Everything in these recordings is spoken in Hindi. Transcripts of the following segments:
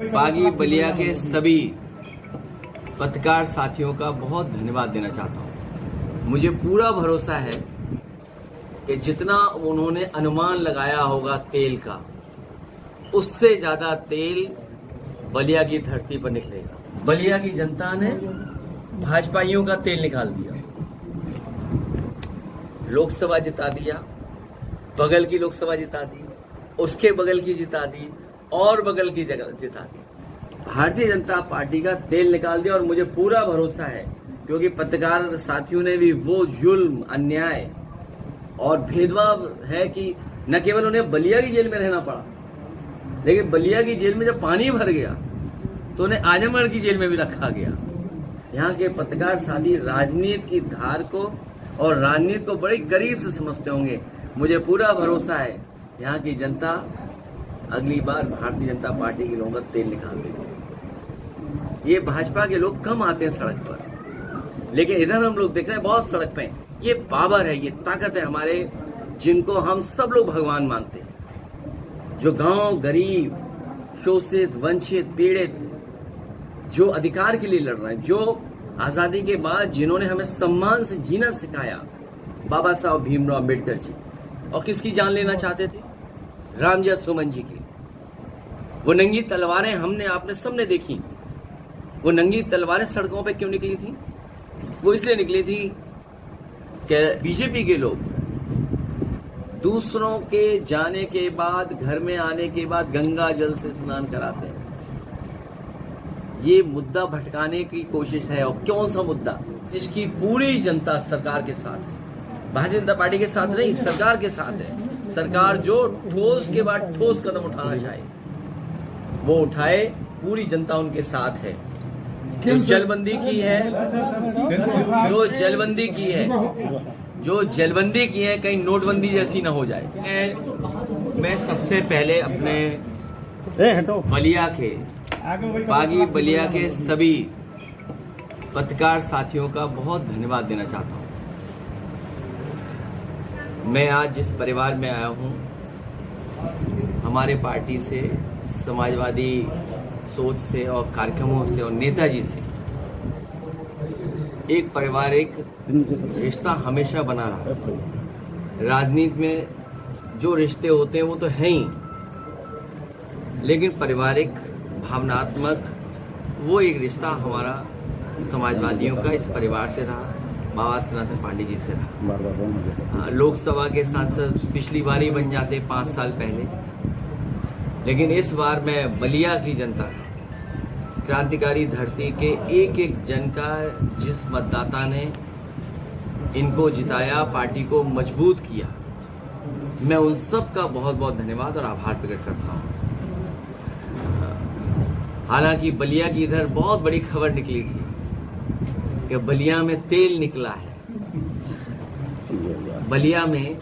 बागी बलिया के सभी पत्रकार साथियों का बहुत धन्यवाद देना चाहता हूं। मुझे पूरा भरोसा है कि जितना उन्होंने अनुमान लगाया होगा तेल का, उससे ज्यादा तेल बलिया की धरती पर निकलेगा। बलिया की जनता ने भाजपाइयों का तेल निकाल दिया, लोकसभा जिता दिया, बगल की लोकसभा जिता दी, उसके बगल की जिता दी और बगल की जगह जिता दी। भारतीय जनता पार्टी का तेल निकाल दिया और मुझे पूरा भरोसा है, क्योंकि पत्रकार साथियों ने भी वो जुल्म, अन्याय और भेदभाव है कि न केवल उन्हें बलिया की जेल में रहना पड़ा, लेकिन बलिया की जेल में जब पानी भर गया तो उन्हें आजमगढ़ की जेल में भी रखा गया। यहाँ के पत्रकार साथी राजनीति की धार को और राजनीति को बड़े करीब से समझते होंगे। मुझे पूरा भरोसा है यहाँ की जनता अगली बार भारतीय जनता पार्टी के लोगों का तेल निकाल देगी। ये भाजपा के लोग कम आते हैं सड़क पर, लेकिन इधर हम लोग देख रहे हैं बहुत सड़क पे। ये पावर है, ये ताकत है हमारे, जिनको हम सब लोग भगवान मानते हैं। जो गांव गरीब, शोषित, वंचित, पीड़ित, जो अधिकार के लिए लड़ रहे हैं, जो आजादी के बाद जिन्होंने हमें सम्मान से जीना सिखाया, बाबा साहब भीमराव अम्बेडकर जी, और किसकी जान लेना चाहते थे? रामजय सुमन जी की। वो नंगी तलवारें आपने सबने देखी। वो नंगी तलवारें सड़कों पे क्यों निकली थी? वो इसलिए निकली थी कि बीजेपी के लोग दूसरों के जाने के बाद, घर में आने के बाद गंगा जल से स्नान कराते हैं। ये मुद्दा भटकाने की कोशिश है। और कौन सा मुद्दा? देश की पूरी जनता सरकार के साथ है, भारतीय जनता पार्टी के साथ नहीं, सरकार के साथ है। सरकार जो ठोस के बाद ठोस कदम उठाना चाहे वो उठाए, पूरी जनता उनके साथ है। जो जलबंदी की है, जो जलबंदी की है, कहीं नोटबंदी जैसी ना हो जाए। मैं सबसे पहले अपने बलिया के, बागी बलिया के सभी पत्रकार साथियों का बहुत धन्यवाद देना चाहता हूं। मैं आज जिस परिवार में आया हूं, हमारे पार्टी से, समाजवादी सोच से और कार्यक्रमों से और नेताजी से एक पारिवारिक रिश्ता हमेशा बना रहा। राजनीति में जो रिश्ते होते हैं वो तो हैं ही, लेकिन पारिवारिक, भावनात्मक वो एक रिश्ता हमारा समाजवादियों का इस परिवार से रहा, बाबा सनातन पांडे जी से रहा। लोकसभा के सांसद पिछली बार ही बन जाते 5 साल पहले, लेकिन इस बार मैं बलिया की जनता, क्रांतिकारी धरती के एक एक जन का, जिस मतदाता ने इनको जिताया, पार्टी को मजबूत किया, मैं उन सब का बहुत बहुत धन्यवाद और आभार प्रकट करता हूँ। हालांकि बलिया की इधर बहुत बड़ी खबर निकली थी कि बलिया में तेल निकला है। बलिया में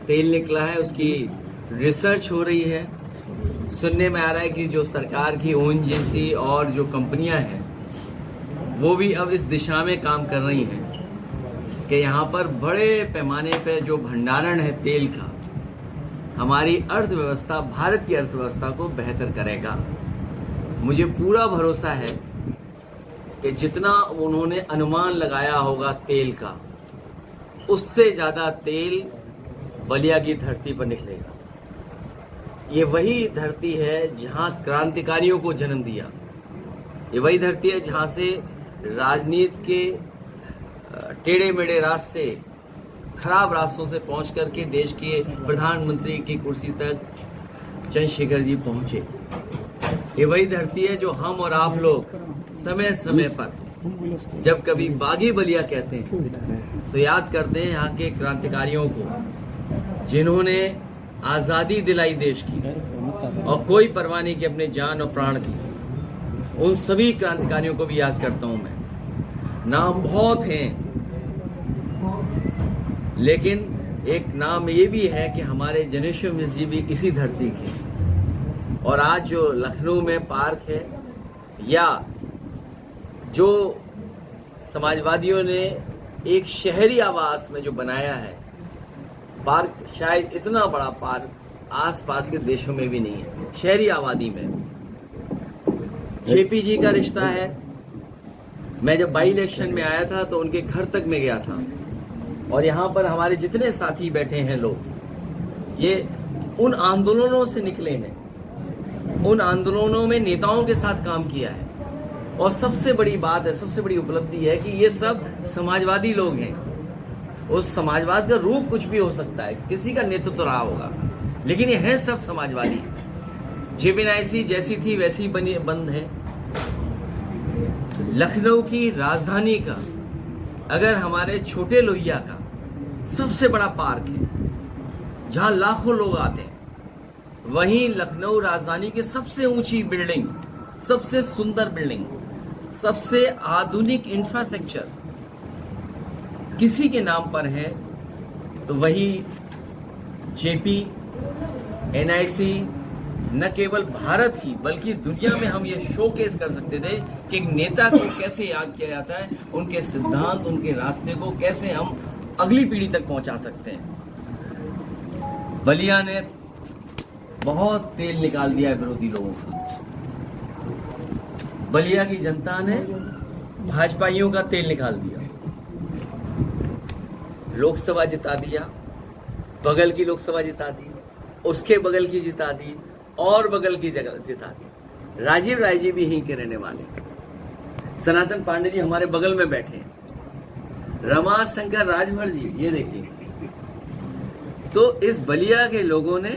तेल निकला है, उसकी रिसर्च हो रही है। सुनने में आ रहा है कि जो सरकार की ओएनजीसी और जो कंपनियां हैं वो भी अब इस दिशा में काम कर रही हैं कि यहाँ पर बड़े पैमाने पे जो भंडारण है तेल का, हमारी अर्थव्यवस्था, भारत की अर्थव्यवस्था को बेहतर करेगा। मुझे पूरा भरोसा है कि जितना उन्होंने अनुमान लगाया होगा तेल का, उससे ज्यादा तेल बलिया की धरती पर निकलेगा। ये वही धरती है जहां क्रांतिकारियों को जन्म दिया। ये वही धरती है जहां से राजनीति के टेढ़े मेढ़े रास्ते, खराब रास्तों से पहुंच करके देश के प्रधानमंत्री की कुर्सी तक चंद्रशेखर जी पहुंचे। ये वही धरती है जो हम और आप लोग समय समय पर जब कभी बागी बलिया कहते हैं तो याद करते हैं यहाँ के क्रांतिकारियों को, जिन्होंने आजादी दिलाई देश की और कोई परवाह नहीं की अपने जान और प्राण की। उन सभी क्रांतिकारियों को भी याद करता हूं मैं। नाम बहुत हैं, लेकिन एक नाम ये भी है कि हमारे जनेश्वर मिश्र जी भी इसी धरती के। और आज जो लखनऊ में पार्क है, या जो समाजवादियों ने एक शहरी आवास में जो बनाया है पार्क, शायद इतना बड़ा पार्क आसपास के देशों में भी नहीं है, शहरी आबादी में। जेपी जी का रिश्ता है। मैं जब बाई इलेक्शन में आया था तो उनके घर तक मैं गया था, और यहाँ पर हमारे जितने साथी बैठे हैं लोग, ये उन आंदोलनों से निकले हैं, उन आंदोलनों में नेताओं के साथ काम किया है। और सबसे बड़ी बात है, सबसे बड़ी उपलब्धि है कि ये सब समाजवादी लोग हैं। उस समाजवाद का रूप कुछ भी हो सकता है, किसी का नेतृत्व रहा होगा, लेकिन ये है सब समाजवादी। जेबीएनआईसी जैसी थी वैसी बनी बंद है। लखनऊ की राजधानी का, अगर हमारे छोटे लोहिया का सबसे बड़ा पार्क है जहां लाखों लोग आते हैं, वहीं लखनऊ राजधानी की सबसे ऊंची बिल्डिंग, सबसे सुंदर बिल्डिंग, सबसे आधुनिक इंफ्रास्ट्रक्चर किसी के नाम पर है तो वही जेपी एनआईसी न केवल भारत की बल्कि दुनिया में हम ये शोकेस कर सकते थे कि एक नेता को कैसे याद किया जाता है, उनके सिद्धांत, उनके रास्ते को कैसे हम अगली पीढ़ी तक पहुंचा सकते हैं। बलिया ने बहुत तेल निकाल दिया है विरोधी लोगों का। बलिया की जनता ने भाजपाइयों का तेल निकाल दिया, लोकसभा जिता दिया, बगल की लोकसभा जिता दी, उसके बगल की जिता दी, और बगल की जगह जिता दी। राजीव राय जी भी यहीं के रहने वाले, सनातन पांडे जी हमारे बगल में बैठे हैं, रमा शंकर राजभर जी ये देखिए। तो इस बलिया के लोगों ने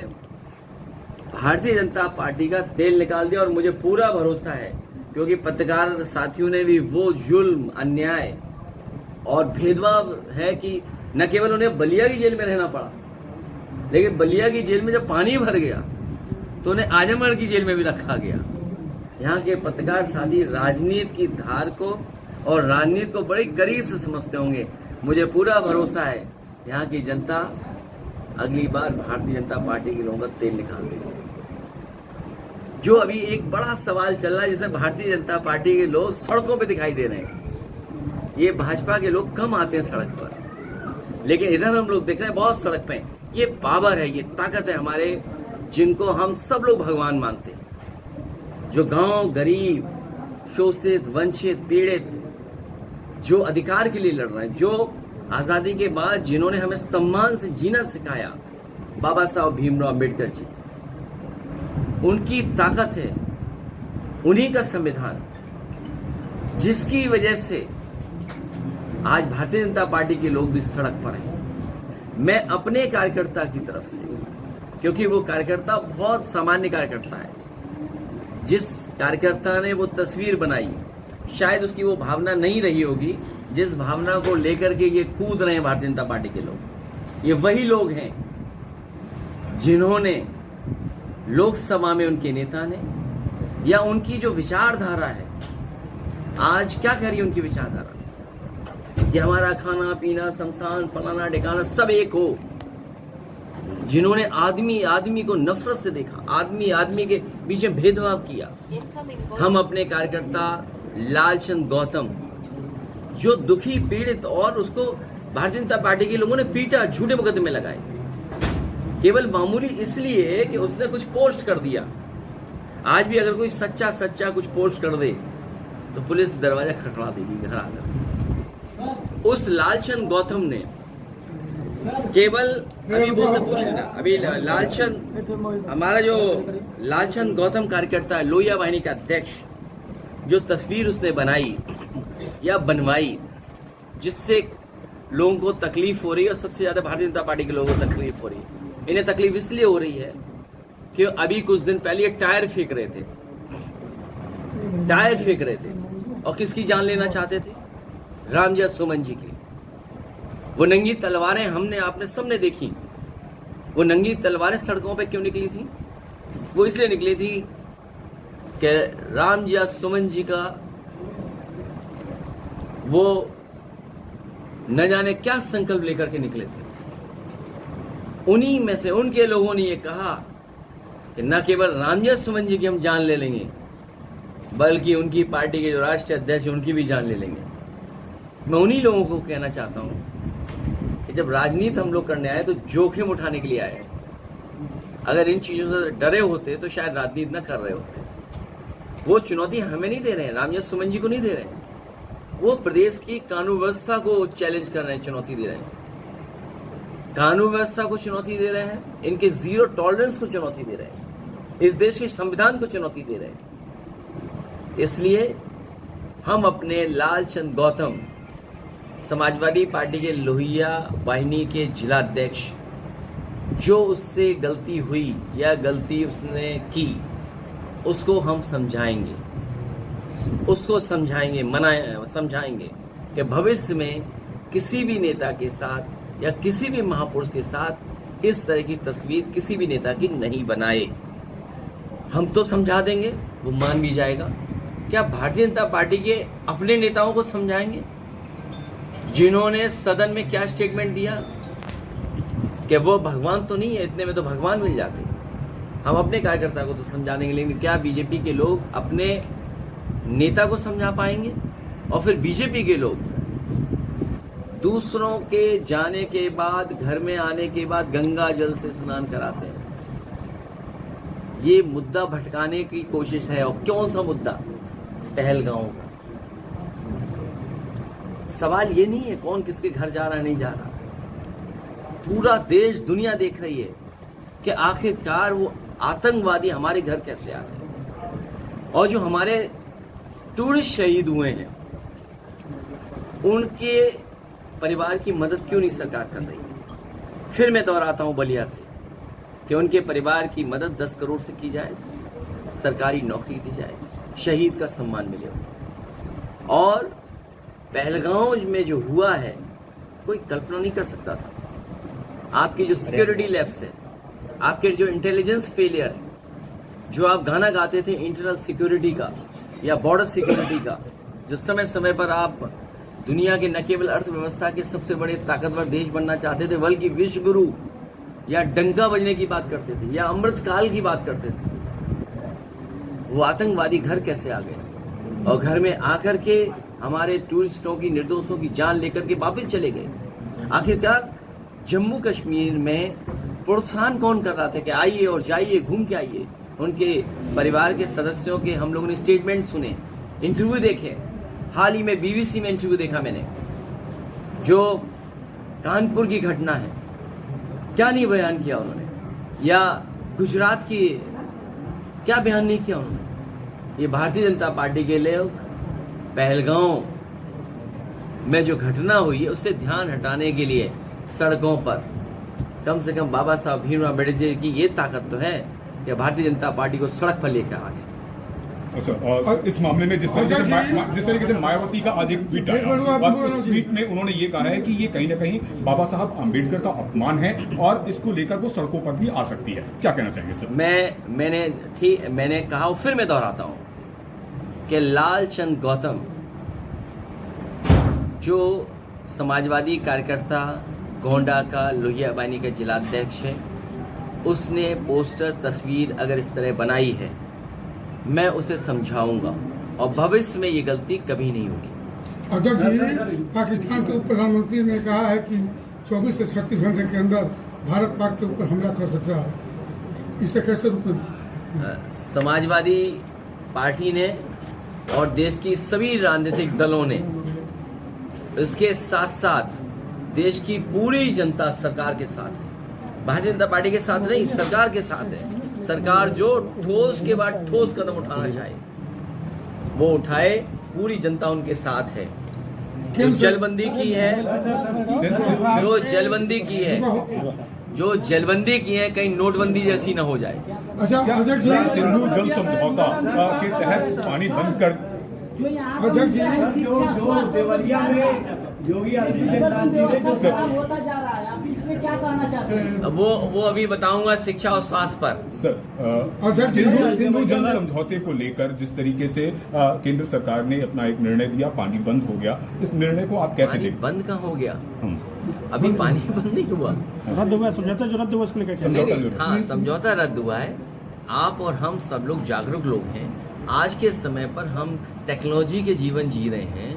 भारतीय जनता पार्टी का तेल निकाल दिया, और मुझे पूरा भरोसा है क्योंकि पत्रकार साथियों ने भी वो जुल्म, अन्याय और भेदभाव है कि न केवल उन्हें बलिया की जेल में रहना पड़ा, लेकिन बलिया की जेल में जब पानी भर गया तो उन्हें आजमगढ़ की जेल में भी रखा गया। यहाँ के पत्रकार साथी राजनीति की धार को और राजनीति को बड़े करीब से समझते होंगे। मुझे पूरा भरोसा है यहाँ की जनता अगली बार भारतीय जनता पार्टी के लोगों का तेल निकाल देगी। जो अभी एक बड़ा सवाल चल रहा है, जिसमें भारतीय जनता पार्टी के लोग सड़कों पे दिखाई दे रहे हैं। ये भाजपा के लोग कम आते हैं सड़क पर, लेकिन इधर हम लोग देख रहे हैं बहुत सड़क पे। ये पावर है, ये ताकत है हमारे, जिनको हम सब लोग भगवान मानते हैं। जो गांव गरीब, शोषित, वंचित, पीड़ित, जो अधिकार के लिए लड़ रहे हैं, जो आजादी के बाद जिन्होंने हमें सम्मान से जीना सिखाया, बाबा साहब भीमराव अम्बेडकर जी, उनकी ताकत है, उन्हीं का संविधान, जिसकी वजह से आज भारतीय जनता पार्टी के लोग भी सड़क पर हैं। मैं अपने कार्यकर्ता की तरफ से, क्योंकि वो कार्यकर्ता बहुत सामान्य कार्यकर्ता है, जिस कार्यकर्ता ने वो तस्वीर बनाई, शायद उसकी वो भावना नहीं रही होगी जिस भावना को लेकर के ये कूद रहे हैं भारतीय जनता पार्टी के लोग। ये वही लोग हैं जिन्होंने लोकसभा में उनके नेता ने, या उनकी जो विचारधारा है, आज क्या कह रही है उनकी विचारधारा कि हमारा खाना पीना, शमशान, फलाना ढिकाना सब एक हो। जिन्होंने आदमी आदमी को नफरत से देखा, आदमी आदमी के बीच में भेदभाव किया। हम अपने कार्यकर्ता लालचंद गौतम, जो दुखी, पीड़ित, और उसको भारतीय जनता पार्टी के लोगों ने पीटा, झूठे मुकदमे लगाए, केवल मामूली इसलिए कि उसने कुछ पोस्ट कर दिया। आज भी अगर कोई सच्चा सच्चा कुछ पोस्ट कर दे तो पुलिस दरवाजा खटखटा देगी घर आकर। उस लालचंद गौतम ने केवल, अभी बोलते पूछ लेना, अभी लालचंद, हमारा जो लालचंद गौतम कार्यकर्ता है, लोहिया वाहिनी का अध्यक्ष, जो तस्वीर उसने बनाई या बनवाई, जिससे लोगों को तकलीफ हो रही है, और सबसे ज्यादा भारतीय जनता पार्टी के लोगों को तकलीफ हो रही है। इन्हें तकलीफ इसलिए हो रही है कि अभी कुछ दिन पहले टायर फेंक रहे थे, टायर फेंक रहे थे, और किसकी जान लेना चाहते थे? रामजय सुमन जी की। वो नंगी तलवारें हमने, आपने सबने देखी। वो नंगी तलवारें सड़कों पे क्यों निकली थी? वो इसलिए निकली थी कि रामजय सुमन जी का वो न जाने क्या संकल्प लेकर के निकले थे। उन्हीं में से उनके लोगों ने ये कहा कि न केवल रामजय सुमन जी की हम जान ले लेंगे, बल्कि उनकी पार्टी के जो राष्ट्रीय अध्यक्ष हैं उनकी भी जान ले लेंगे। मैं उन्हीं लोगों को कहना चाहता हूं कि जब राजनीति हम लोग करने आए तो जोखिम उठाने के लिए आए। अगर इन चीजों से डरे होते तो शायद राजनीति न कर रहे होते। वो चुनौती हमें नहीं दे रहे हैं, रामजस सुमन जी को नहीं दे रहे हैं, वो प्रदेश की कानून व्यवस्था को चैलेंज कर रहे हैं, चुनौती दे रहे हैं, कानून व्यवस्था को चुनौती दे रहे हैं, इनके जीरो टॉलरेंस को चुनौती दे रहे हैं, इस देश के संविधान को चुनौती दे रहे हैं। इसलिए हम अपने लालचंद गौतम, समाजवादी पार्टी के लोहिया वाहिनी के जिलाध्यक्ष, जो उससे गलती हुई या गलती उसने की, उसको हम समझाएंगे, उसको समझाएंगे, समझाएंगे कि भविष्य में किसी भी नेता के साथ या किसी भी महापुरुष के साथ इस तरह की तस्वीर किसी भी नेता की नहीं बनाए। हम तो समझा देंगे, वो मान भी जाएगा। क्या भारतीय जनता पार्टी के अपने नेताओं को समझाएंगे, जिन्होंने सदन में क्या स्टेटमेंट दिया कि वो भगवान तो नहीं है, इतने में तो भगवान मिल जाते। हम अपने कार्यकर्ता को तो समझा देंगे, लेकिन क्या बीजेपी के लोग अपने नेता को समझा पाएंगे? और फिर बीजेपी के लोग दूसरों के जाने के बाद, घर में आने के बाद गंगा जल से स्नान कराते हैं। ये मुद्दा भटकाने की कोशिश है। और कौन सा मुद्दा? पहलगांव का। सवाल ये नहीं है कौन किसके घर जा रहा है, नहीं जा रहा। पूरा देश, दुनिया देख रही है कि आखिरकार वो आतंकवादी हमारे घर कैसे आ गए। और जो हमारे टूरिस्ट शहीद हुए हैं, उनके परिवार की मदद क्यों नहीं सरकार कर रही है? फिर मैं दोहराता हूं बलिया से कि उनके परिवार की मदद 10 करोड़ से की जाए, सरकारी नौकरी दी जाए, शहीद का सम्मान मिले। और पहलगांव में जो हुआ है, कोई कल्पना नहीं कर सकता था। आपकी जो सिक्योरिटी लैब्स है, आपके जो इंटेलिजेंस फेलियर है, जो आप गाना गाते थे इंटरनल सिक्योरिटी का या बॉर्डर सिक्योरिटी का, जो समय समय पर आप दुनिया के न केवल अर्थव्यवस्था के सबसे बड़े ताकतवर देश बनना चाहते थे, बल्कि विश्व गुरु या डंका बजने की बात करते थे या अमृतकाल की बात करते थे, वो आतंकवादी घर कैसे आ गए? और घर में आकर के हमारे टूरिस्टों की, निर्दोषों की जान लेकर के वापस चले गए। आखिरकार जम्मू कश्मीर में प्रोत्साहन कौन कर रहा था कि आइए और जाइए, घूम के आइए? उनके परिवार के सदस्यों के हम लोगों ने स्टेटमेंट सुने, इंटरव्यू देखे। हाल ही में बीबीसी में इंटरव्यू देखा मैंने, जो कानपुर की घटना है, क्या नहीं बयान किया उन्होंने, या गुजरात की क्या बयान नहीं किया उन्होंने। ये भारतीय जनता पार्टी के लिए पहलगांव में जो घटना हुई है, उससे ध्यान हटाने के लिए सड़कों पर कम से कम बाबा साहब भीमराव अम्बेडकर की ये ताकत तो है कि भारतीय जनता पार्टी को सड़क पर लेकर आ गए। अच्छा, और इस मामले में जिस तरीके से मायावती का आज एक ट्वीट आया, और उस ट्वीट में उन्होंने ये कहा है कि ये कहीं ना कहीं बाबा साहब अम्बेडकर का अपमान है और इसको लेकर वो सड़कों पर भी आ सकती है। क्या कहना चाहेंगे सर? मैंने कहा, फिर मैं दोहराता हूं कि लालचंद गौतम, जो समाजवादी कार्यकर्ता गोंडा का लोहिया वाहिनी का जिलाध्यक्ष है, उसने पोस्टर, तस्वीर अगर इस तरह बनाई है, मैं उसे समझाऊंगा और भविष्य में ये गलती कभी नहीं होगी। अध्यक्ष जी, पाकिस्तान के उप प्रधानमंत्री ने कहा है कि 24 से 36 घंटे के अंदर भारत पाक के ऊपर हमला कर सकता है, इसे कैसे रुकें? समाजवादी पार्टी ने और देश की सभी राजनीतिक दलों ने, इसके साथ साथ देश की पूरी जनता सरकार के साथ है। भारतीय जनता पार्टी के साथ नहीं, सरकार के साथ है। सरकार जो ठोस के बाद ठोस कदम उठाना चाहे वो उठाए, पूरी जनता उनके साथ है। जो जलबंदी की है, जो जलबंदी की है, कहीं नोटबंदी जैसी ना हो जाए। अच्छा अध्यक्ष जी, सिंधु जल समझौता के तहत पानी बंद कर, अध्यक्ष जी, देवरिया में योगी आदित्यनाथ जी ने जो सवाल होता जा रहा है, आप इसमें क्या कहना चाहते हैं? वो अभी बताऊंगा शिक्षा और स्वास्थ्य पर। सर, सिंधु जल समझौते को लेकर जिस तरीके से केंद्र सरकार ने अपना एक निर्णय दिया, पानी बंद हो गया, इस निर्णय को आप कैसे देखते? बंद कहाँ हो गया? अभी पानी बंद नहीं हुआ, रद्द हुआ समझौता, जो रद्द हुआ उसको लेकर हाँ, समझौता रद्द हुआ है। आप और हम सब लोग जागरूक लोग हैं। आज के समय पर हम टेक्नोलॉजी के जीवन जी रहे हैं।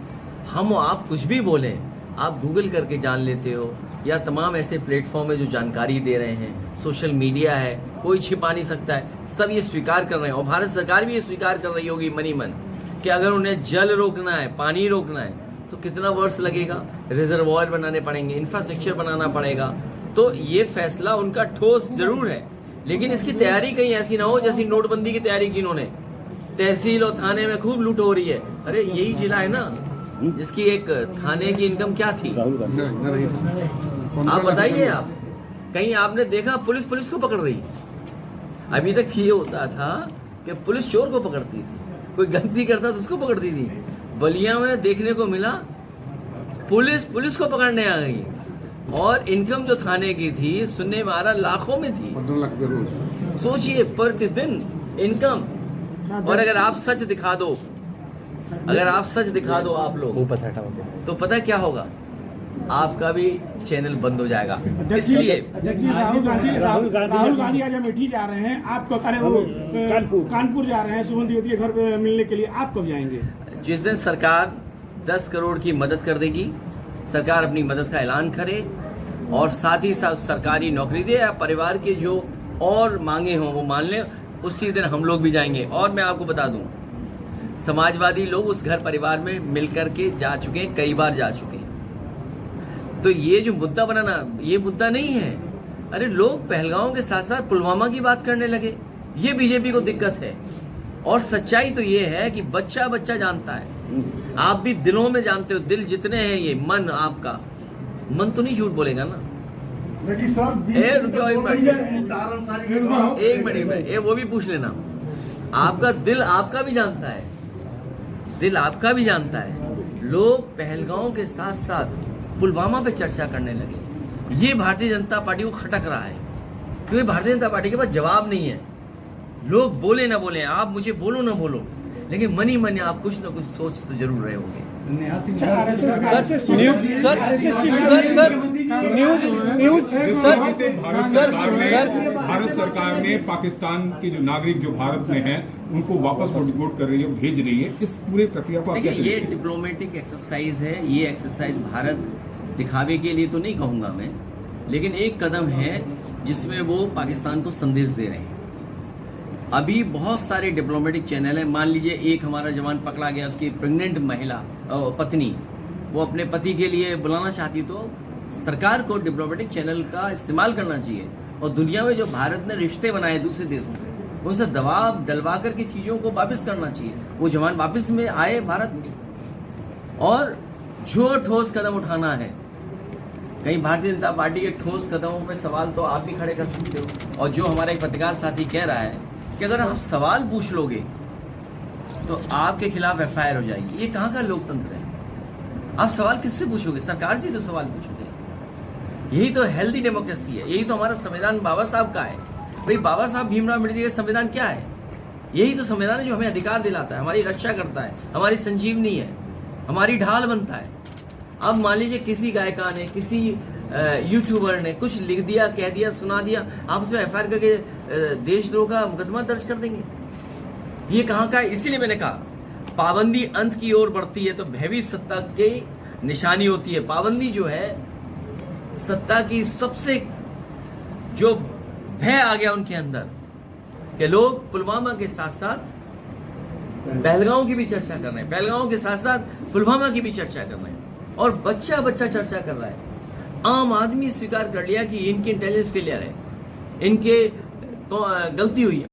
हम आप कुछ भी बोलें, आप गूगल करके जान लेते हो, या तमाम ऐसे प्लेटफॉर्म है जो जानकारी दे रहे हैं, सोशल मीडिया है, कोई छिपा नहीं सकता है, सब ये स्वीकार कर रहे हैं। और भारत सरकार भी ये स्वीकार कर रही होगी मनी मन कि अगर उन्हें जल रोकना है, पानी रोकना है, तो कितना वर्ष लगेगा, रिजर्वॉयर बनाने पड़ेंगे, इंफ्रास्ट्रक्चर बनाना पड़ेगा। तो ये फैसला उनका ठोस जरूर है, लेकिन इसकी तैयारी कहीं ऐसी ना हो जैसी नोटबंदी की तैयारी की इन्होंने। तहसील और थाने में खूब लूट हो रही है। अरे यही जिला है ना जिसकी एक थाने की इनकम क्या थी, आप बताइए। आप कहीं आपने देखा पुलिस को पकड़ रही? अभी तक ये होता था कि पुलिस चोर को पकड़ती थी, कोई गलती करता तो उसको पकड़ती थी। बलिया में देखने को मिला पुलिस को पकड़ने आ गई, और इनकम जो थाने की थी सुनने में आ रहा लाखों में थी। 15 लाख रुपए रोज। सोचिए प्रतिदिन इनकम। और अगर आप सच दिखा दो, आप लोग तो पता क्या होगा, आपका भी चैनल बंद हो जाएगा। इसलिए राहुल गांधी आज अमेठी जा रहे हैं, आप अरे वो कानपुर जा रहे हैं सुमन द्विवेदी के घर पे मिलने के लिए, आप कब जाएंगे? जिस दिन सरकार 10 करोड़ की मदद कर देगी, सरकार अपनी मदद का ऐलान करे और साथ ही साथ सरकारी नौकरी दे या परिवार के जो और मांगे हों वो मान ले, उसी दिन हम लोग भी जाएंगे। और मैं आपको बता दूं, समाजवादी लोग उस घर परिवार में मिलकर के जा चुके हैं, कई बार जा चुके हैं। तो ये जो मुद्दा बनाना, ये मुद्दा नहीं है। अरे लोग पहलगांव के साथ साथ पुलवामा की बात करने लगे, ये बीजेपी को दिक्कत है। और सच्चाई तो ये है कि बच्चा बच्चा जानता है, आप भी दिलों में जानते हो, दिल जितने हैं ये मन, आपका मन तो नहीं झूठ बोलेगा ना। एक मिनट ये वो भी पूछ लेना, आपका दिल आपका भी जानता है, दिल आपका भी जानता है। लोग पहलगांव के साथ साथ पुलवामा पे चर्चा करने लगे, ये भारतीय जनता पार्टी को खटक रहा है, क्योंकि भारतीय जनता पार्टी के पास जवाब नहीं है। लोग बोले ना बोले, आप मुझे बोलो ना बोलो, लेकिन मनी मन आप कुछ ना कुछ सोच तो जरूर रहे होंगे। भारत सरकार ने पाकिस्तान के जो नागरिक जो भारत में हैं उनको वापस डिपोर्ट कर रही है, भेज रही है। इस पूरे प्रक्रिया को देखिए, ये डिप्लोमेटिक एक्सरसाइज है। ये एक्सरसाइज भारत दिखावे के लिए तो नहीं कहूंगा मैं, लेकिन एक कदम है जिसमें वो पाकिस्तान को संदेश दे रहे हैं। अभी बहुत सारे डिप्लोमेटिक चैनल हैं। मान लीजिए एक हमारा जवान पकड़ा गया, उसकी प्रेग्नेंट महिला पत्नी वो अपने पति के लिए बुलाना चाहती, तो सरकार को डिप्लोमेटिक चैनल का इस्तेमाल करना चाहिए। और दुनिया में जो भारत ने रिश्ते बनाए दूसरे देशों से, उनसे दबाव डलवा करके चीजों को वापस करना चाहिए। वो जवान वापस में आए भारत, और जो ठोस कदम उठाना है, कहीं भारतीय जनता पार्टी के ठोस कदमों पे सवाल तो आप भी खड़े कर सकते हो। और जो हमारा एक पत्रकार साथी कह रहा है कि अगर आप सवाल पूछ लोगे तो आपके खिलाफ एफआईआर हो जाएगी, ये कहाँ का लोकतंत्र है? आप सवाल किससे पूछोगे? सरकार से तो सवाल पूछोगे। यही तो हेल्दी डेमोक्रेसी है, यही तो हमारा संविधान बाबा साहब का है। भाई बाबा साहब भीमराव अम्बेडकर का संविधान क्या है? यही तो संविधान है जो हमें अधिकार दिलाता है, हमारी रक्षा करता है, हमारी संजीवनी है, हमारी ढाल बनता है। अब मान लीजिए किसी गायिका ने, किसी यूट्यूबर ने कुछ लिख दिया, कह दिया, सुना दिया, आप उसमें एफआईआर करके देशद्रोह का मुकदमा दर्ज कर देंगे। ये कहाँ का है? इसीलिए मैंने कहा पाबंदी अंत की ओर बढ़ती है तो भयभीत सत्ता की निशानी होती है। पाबंदी जो है सत्ता की सबसे जो भय आ गया उनके अंदर कि लोग पुलवामा के साथ साथ पहलगांव की भी चर्चा कर रहे हैं, पहलगांव के साथ साथ पुलवामा की भी चर्चा कर रहे हैं, और बच्चा बच्चा चर्चा कर रहा है। आम आदमी स्वीकार कर लिया कि इनकी इंटेलिजेंस फेलियर है, इनके गलती हुई है।